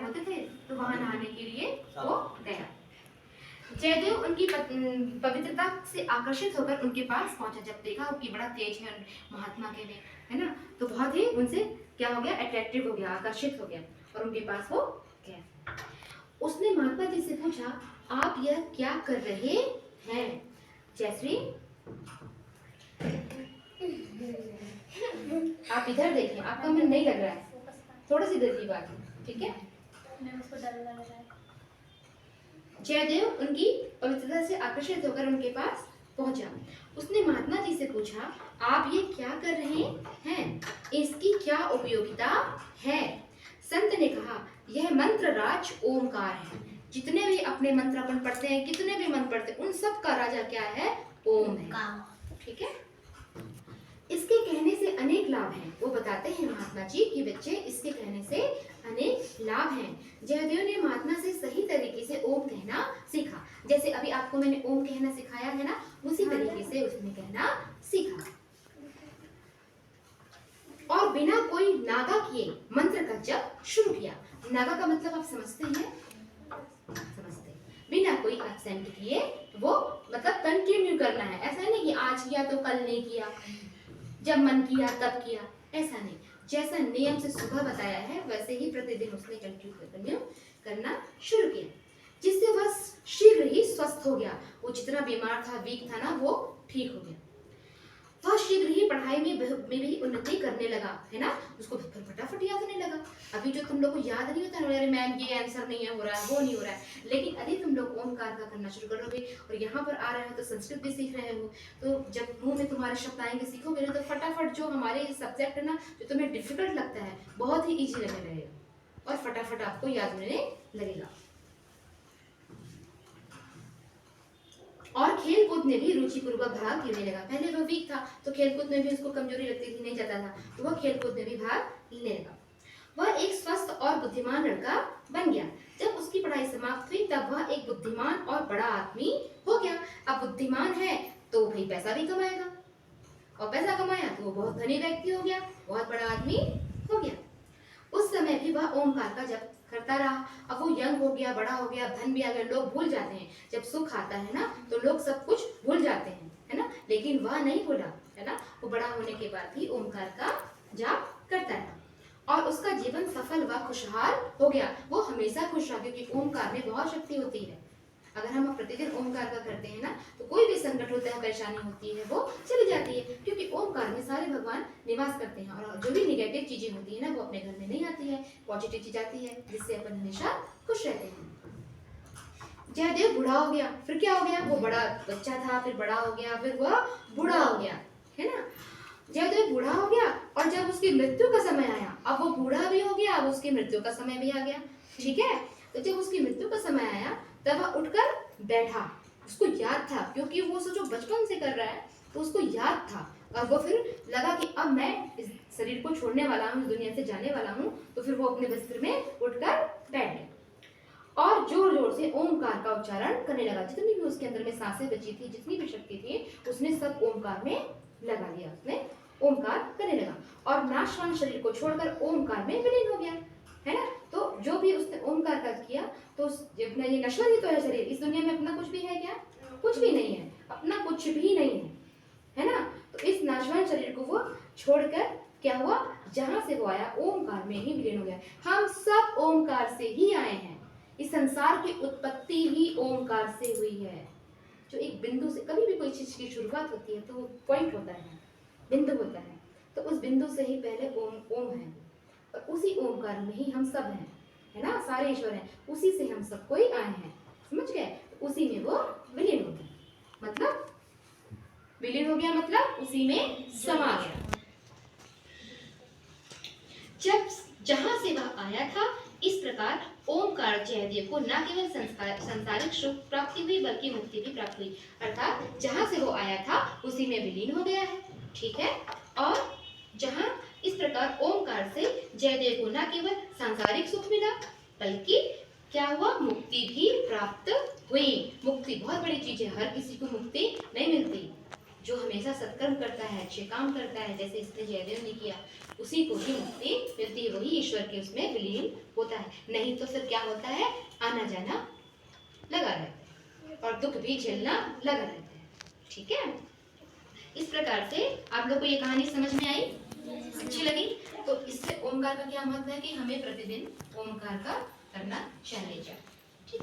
होते थे, तो वहां नहाने के लिए वो गया। जयदेव उनकी पवित्रता से आकर्षित होकर उनके पास पहुंचा। जब देखा कि बड़ा तेज है महात्मा के में, है ना, तो बहुत ही उनसे क्या हो गया, अट्रैक्टिव हो गया, आकर्षित हो गया और उनके पास वो गया। उसने महात्मा जी से पूछा, आप यह क्या कर रहे हैं? जयश्री, आप इधर देखें, आपका मन नहीं लग रहा है, थोड़ा सी देर की बात है, ठीक है। उसको डर लग रहा है। जयदेव उनकी पवित्रता से आकर्षित होकर उनके पास पहुंचा। उसने महात्मा जी से पूछा, आप ये क्या कर रहे हैं? इसकी क्या उपयोगिता है? संत ने कहा, यह मंत्र राज ओमकार है। जितने भी अपने मंत्र अपन पढ़ते हैं, कितने भी मंत्र पढ़ते हैं, उन सब का राजा क्या है? ओम है, ठीक है। इसके कहने से अनेक लाभ हैं। वो बताते हैं महात्मा जी कि बच्चे, इसके कहने से अनेक लाभ हैं। जयदेव ने महात्मा से सही तरीके से ओम कहना सीखा। जैसे अभी आपको मैंने ओम कहना सिखाया है ना, उसी तरीके से उसने कहना सीखा। और बिना कोई नागा किए मंत्र का जप शुरू किया। नागा का मतलब आप समझते हैं? समझते हैं। बिना कोई एब्सेंट किए वो मतलब कंटिन्यू करना है। ऐसा नहीं कि आज किया तो कल नहीं किया, जब मन किया तब किया, ऐसा नहीं। जैसा नियम से सुबह बताया है वैसे ही प्रतिदिन उसने कंटिन्यू करना शुरू किया, जिससे वह शीघ्र ही स्वस्थ हो गया। वो जितना बीमार था, वीक था ना, वो ठीक हो गया। वह शीघ्र ही पढ़ाई में भी उन्नति करने लगा, है ना। उसको फटाफट याद होने लगा। अभी जो तुम लोग को याद नहीं होता, अरे मैम ये आंसर नहीं है, हो रहा है, वो नहीं हो रहा है, लेकिन यदि तुम लोग ओमकार का करना शुरू करोगे और यहाँ पर आ रहे हो तो संस्कृत भी सीख रहे हो, तो जब मुंह में तुम्हारे शब्द आएंगे, सीखोगे तो फटाफट जो हमारे सब्जेक्ट है ना, जो तुम्हें डिफिकल्ट लगता है, बहुत ही ईजी लगने लगेगा और फटाफट आपको याद होने लगेगा। और खेल कूद में भी रुचिपूर्वक भाग लेने लगा। पहले वो वीक था तो खेल कूद में भी उसको कमजोरी लगती थी, नहीं जाता था, तो वह खेल कूद में भी भाग लेने लगा। वह एक स्वस्थ और बुद्धिमान लड़का बन गया। जब उसकी पढ़ाई समाप्त हुई तब वह एक बुद्धिमान और बड़ा आदमी हो गया। अब बुद्धिमान है तो भाई पैसा भी कमाएगा, और पैसा कमाया तो वो बहुत धनी व्यक्ति हो गया, बहुत बड़ा आदमी हो गया। उस समय भी वह ओमकार का जप करता रहा। अब वो यंग हो गया, बड़ा हो गया, धन भी आ गया। लोग भूल जाते हैं, जब सुख आता है ना तो लोग सब कुछ भूल जाते हैं, है ना, लेकिन वह नहीं भूला, है ना। वो बड़ा होने के बाद भी ओमकार का जाप करता रहा और उसका जीवन सफल व खुशहाल हो गया। वो हमेशा खुश रहा, क्योंकि ओमकार में बहुत शक्ति होती है। अगर हम प्रतिदिन ओमकार का करते हैं ना तो कोई भी संकट होता है, परेशानी होती है, वो चली जाती है, क्योंकि ओमकार में सारे भगवान निवास करते हैं। और जो भी निगेटिव चीजें होती है ना वो अपने घर में नहीं आती है, पॉजिटिव चीज आती है, जिससे अपन हमेशा खुश रहते हैं। जयदेव बूढ़ा हो गया। फिर क्या हो गया? वो बड़ा बच्चा था, फिर बड़ा हो गया, फिर वह बूढ़ा हो गया, है ना। जयदेव बूढ़ा हो गया और जब उसकी मृत्यु का समय आया, अब वो बूढ़ा भी हो गया, अब उसकी मृत्यु का समय भी आ गया, ठीक है। तो जब उसकी मृत्यु का समय आया तब वह उठकर बैठा। उसको याद था, क्योंकि वो सोचो बचपन से कर रहा है तो उसको याद था, और वो फिर लगा कि अब मैं इस शरीर को छोड़ने वाला हूँ, इस दुनिया से जाने वाला हूँ। तो फिर वो अपने बिस्तर में उठकर बैठ गया और जोर जोर से ओमकार का उच्चारण करने लगा। जितनी भी उसके अंदर में सांसें बची थी, जितनी भी शक्ति थी, उसने सब ओमकार में लगा दिया। उसने ओमकार करने लगा और नाशवान शरीर को छोड़कर ओमकार में विलीन हो गया, है ना। तो जो भी उसने ओमकार का किया तो अपना ये नश्वर ही तो है शरीर, इस दुनिया में अपना कुछ भी है क्या? कुछ भी नहीं है, अपना कुछ भी नहीं है, है ना। तो इस नाशवान शरीर को वो छोड़कर क्या हुआ? जहां से वो आया ओमकार में ही विलीन हो गया। हम सब ओमकार से ही आए हैं, इस संसार की उत्पत्ति ही ओमकार से हुई है। जो एक बिंदु से, कभी भी कोई चीज की शुरुआत होती है तो वो पॉइंट होता है, बिंदु होता है, तो उस बिंदु से ही पहले ओम है और उसी ओमकार में ही हम सब हैं, है ना। सारे ईश्वर हैं, उसी से हम सब कोई आए हैं, समझ गए। तो उसी में वो विलीन हो गया, मतलब विलीन हो गया मतलब उसी में समा गया। जब जहां से वह आया था, इस प्रकार ओमकार जयदेव को न केवल संसारिक सुख प्राप्ति हुई बल्कि मुक्ति भी प्राप्त हुई। अर्थात जहां से वो आया था उसी में विलीन हो गया है, ठीक है। और जहां इस प्रकार ओमकार से जयदेव को न केवल सांसारिक सुख मिला बल्कि क्या हुआ? मुक्ति भी प्राप्त हुई। मुक्ति बहुत बड़ी चीज है, हर किसी को मुक्ति नहीं मिलती, जो हमेशा सत्कर्म करता है, अच्छे काम करता है, जैसे इसने जयदेव ने किया, उसी को ही मुक्ति मिलती है, वही ईश्वर के उसमें विलीन होता है। नहीं तो फिर क्या होता है, आना जाना लगा रहता है और दुख भी झेलना लगा रहता है। ठीक है, इस प्रकार से आप लोग को ये कहानी समझ में आई, अच्छी लगी? तो इससे ओमकार का क्या मतलब है कि हमें प्रतिदिन ओमकार का करना चाहिए। ठीक।